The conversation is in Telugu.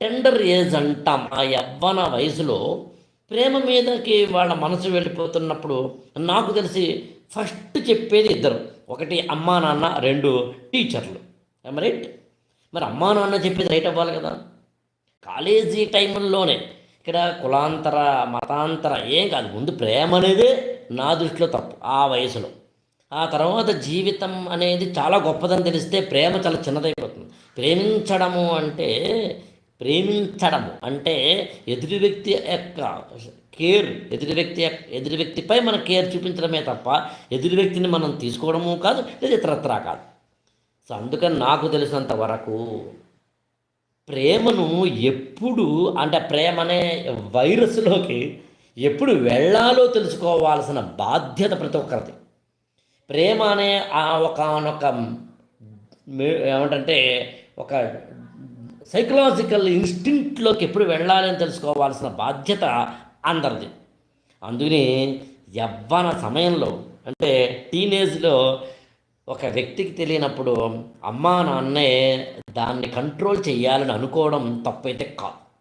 టెండర్ ఏజ్ అంటాం. ఆ యవ్వన వయసులో ప్రేమ మీదకి వాళ్ళ మనసు వెళ్ళిపోతున్నప్పుడు నాకు తెలిసి ఫస్ట్ చెప్పేది ఇద్దరు. ఒకటి అమ్మా నాన్న, రెండు టీచర్లు. రైట్. మరి అమ్మా నాన్న చెప్పేది రైట్ అవ్వాలి కదా. కాలేజీ టైంలోనే ఇక్కడ కులాంతర మతాంతర ఏం కాదు, ముందు ప్రేమ అనేదే నా దృష్టిలో తప్పు ఆ వయసులో. ఆ తర్వాత జీవితం అనేది చాలా గొప్పదని తెలిస్తే ప్రేమ చాలా చిన్నదైపోతుంది. ప్రేమించడము అంటే ఎదుటి వ్యక్తి యొక్క కేర్, ఎదుటి వ్యక్తిపై మన కేర్ చూపించడమే తప్ప ఎదుటి వ్యక్తిని మనం తీసుకోవడము కాదు, లేదా ఇతరత్రా కాదు. సో అందుకని నాకు తెలిసినంత వరకు ప్రేమను ఎప్పుడు అంటే ప్రేమ అనే వైరస్లోకి ఎప్పుడు వెళ్ళాలో తెలుసుకోవాల్సిన బాధ్యత ప్రతి ఒక్కరిది. ప్రేమ అనే ఆ ఒకానొక ఏమంటే ఒక సైకలాజికల్ ఇన్స్టింక్ట్లోకి ఎప్పుడు వెళ్ళాలి అని తెలుసుకోవాల్సిన బాధ్యత అందరిది. అందుకని యవ్వన సమయంలో అంటే టీనేజ్లో ఒక వ్యక్తికి తెలియనప్పుడు అమ్మా నాన్నే దాన్ని కంట్రోల్ చేయాలని అనుకోవడం తప్పైతే కాదు.